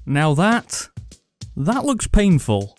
Now that looks painful.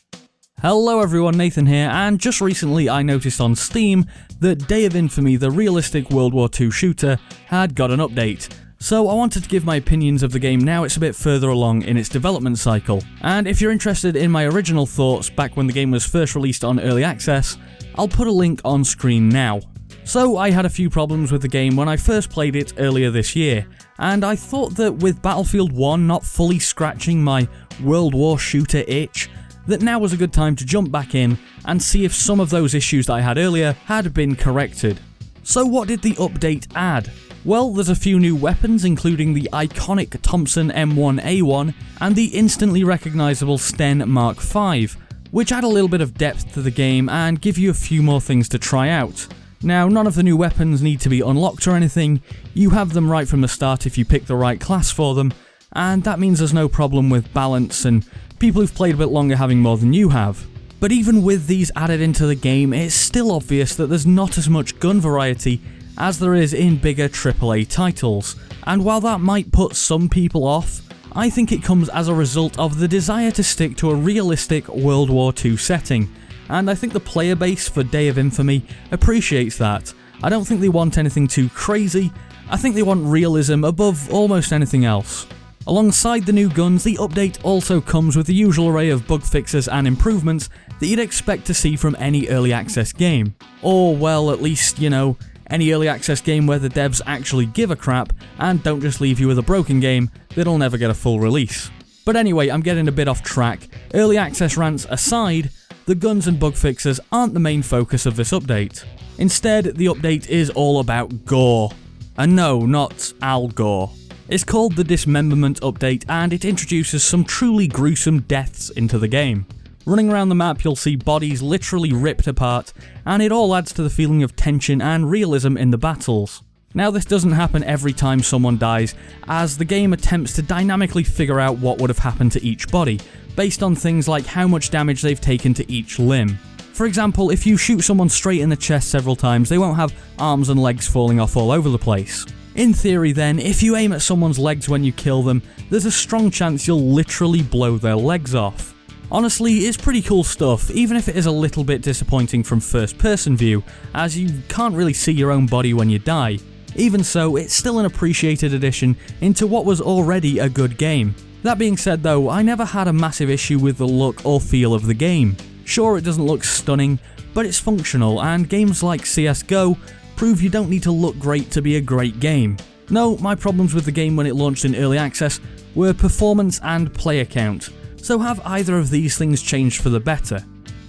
Hello everyone, Nathan here, and just recently I noticed on Steam that Day of Infamy, the realistic World War II shooter, had got an update. So I wanted to give my opinions of the game now it's a bit further along in its development cycle. And if you're interested in my original thoughts back when the game was first released on Early Access, I'll put a link on screen now. So I had a few problems with the game when I first played it earlier this year, and I thought that with Battlefield 1 not fully scratching my World War shooter itch, that now was a good time to jump back in and see if some of those issues that I had earlier had been corrected. So what did the update add? Well, there's a few new weapons, including the iconic Thompson M1A1 and the instantly recognisable Sten Mark V, which add a little bit of depth to the game and give you a few more things to try out. Now, none of the new weapons need to be unlocked or anything, you have them right from the start if you pick the right class for them, and that means there's no problem with balance and people who've played a bit longer having more than you have. But even with these added into the game, it's still obvious that there's not as much gun variety as there is in bigger AAA titles, and while that might put some people off, I think it comes as a result of the desire to stick to a realistic World War II setting, and I think the player base for Day of Infamy appreciates that. I don't think they want anything too crazy, I think they want realism above almost anything else. Alongside the new guns, the update also comes with the usual array of bug fixes and improvements that you'd expect to see from any early access game. Or, well, at least, you know, any early access game where the devs actually give a crap and don't just leave you with a broken game that'll never get a full release. But anyway, I'm getting a bit off track. Early access rants aside, the guns and bug fixes aren't the main focus of this update. Instead, the update is all about gore. And no, not Al Gore. It's called the Dismemberment update, and it introduces some truly gruesome deaths into the game. Running around the map, you'll see bodies literally ripped apart, and it all adds to the feeling of tension and realism in the battles. Now, this doesn't happen every time someone dies, as the game attempts to dynamically figure out what would have happened to each body, based on things like how much damage they've taken to each limb. For example, if you shoot someone straight in the chest several times, they won't have arms and legs falling off all over the place. In theory then, if you aim at someone's legs when you kill them, there's a strong chance you'll literally blow their legs off. Honestly, it's pretty cool stuff, even if it is a little bit disappointing from first person view, as you can't really see your own body when you die. Even so, it's still an appreciated addition into what was already a good game. That being said though, I never had a massive issue with the look or feel of the game. Sure, it doesn't look stunning, but it's functional, and games like CSGO prove you don't need to look great to be a great game. No, my problems with the game when it launched in early access were performance and player count. So have either of these things changed for the better?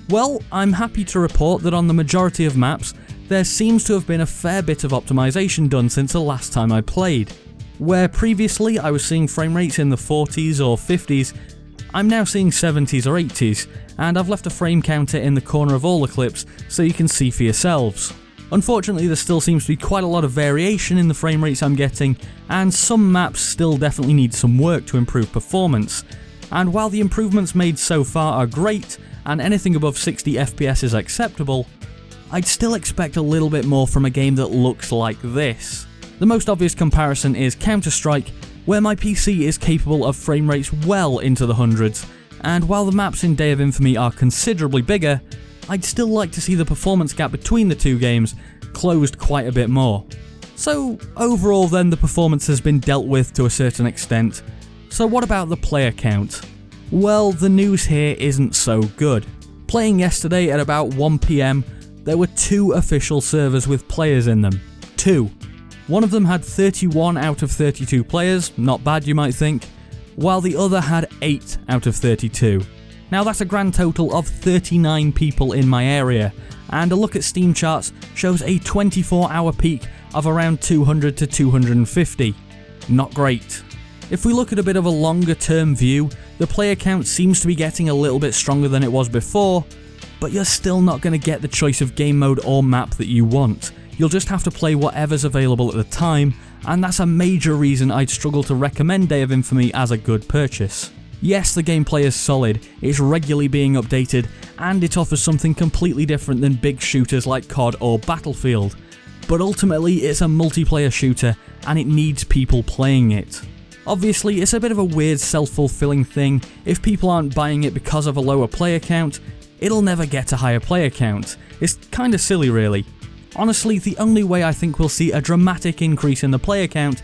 Well, I'm happy to report that on the majority of maps, there seems to have been a fair bit of optimization done since the last time I played. Where previously I was seeing frame rates in the 40s or 50s, I'm now seeing 70s or 80s, and I've left a frame counter in the corner of all the clips so you can see for yourselves. Unfortunately, there still seems to be quite a lot of variation in the frame rates I'm getting, and some maps still definitely need some work to improve performance. And while the improvements made so far are great, and anything above 60 FPS is acceptable, I'd still expect a little bit more from a game that looks like this. The most obvious comparison is Counter-Strike, where my PC is capable of frame rates well into the hundreds, and while the maps in Day of Infamy are considerably bigger, I'd still like to see the performance gap between the two games closed quite a bit more. So overall then, the performance has been dealt with to a certain extent. So what about the player count? Well, the news here isn't so good. Playing yesterday at about 1 PM, there were 2 official servers with players in them. 2. One of them had 31 out of 32 players, not bad you might think, while the other had 8 out of 32. Now that's a grand total of 39 people in my area, and a look at Steam charts shows a 24-hour peak of around 200 to 250. Not great. If we look at a bit of a longer term view, the player count seems to be getting a little bit stronger than it was before, but you're still not going to get the choice of game mode or map that you want. You'll just have to play whatever's available at the time, and that's a major reason I'd struggle to recommend Day of Infamy as a good purchase. Yes, the gameplay is solid, it's regularly being updated, and it offers something completely different than big shooters like COD or Battlefield, but ultimately it's a multiplayer shooter and it needs people playing it. Obviously, it's a bit of a weird self-fulfilling thing. If people aren't buying it because of a lower player count, it'll never get a higher player count. It's kinda silly really. Honestly, the only way I think we'll see a dramatic increase in the player count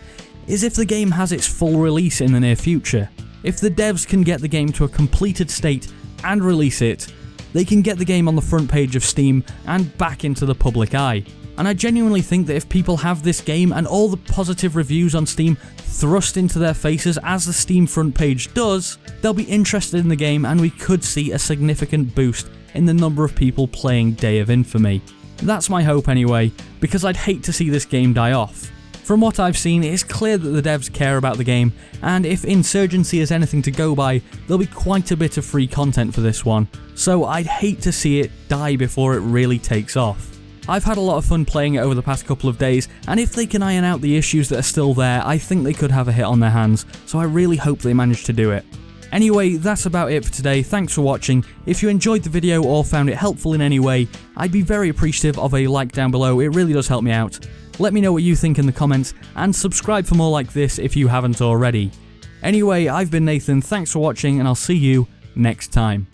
is if the game has its full release in the near future. If the devs can get the game to a completed state and release it, they can get the game on the front page of Steam and back into the public eye. And I genuinely think that if people have this game and all the positive reviews on Steam thrust into their faces as the Steam front page does, they'll be interested in the game and we could see a significant boost in the number of people playing Day of Infamy. That's my hope anyway, because I'd hate to see this game die off. From what I've seen, it's clear that the devs care about the game, and if Insurgency is anything to go by, there'll be quite a bit of free content for this one, so I'd hate to see it die before it really takes off. I've had a lot of fun playing it over the past couple of days, and if they can iron out the issues that are still there, I think they could have a hit on their hands, so I really hope they manage to do it. Anyway, that's about it for today. Thanks for watching. If you enjoyed the video or found it helpful in any way, I'd be very appreciative of a like down below. It really does help me out. Let me know what you think in the comments, and subscribe for more like this if you haven't already. Anyway, I've been Nathan, thanks for watching, and I'll see you next time.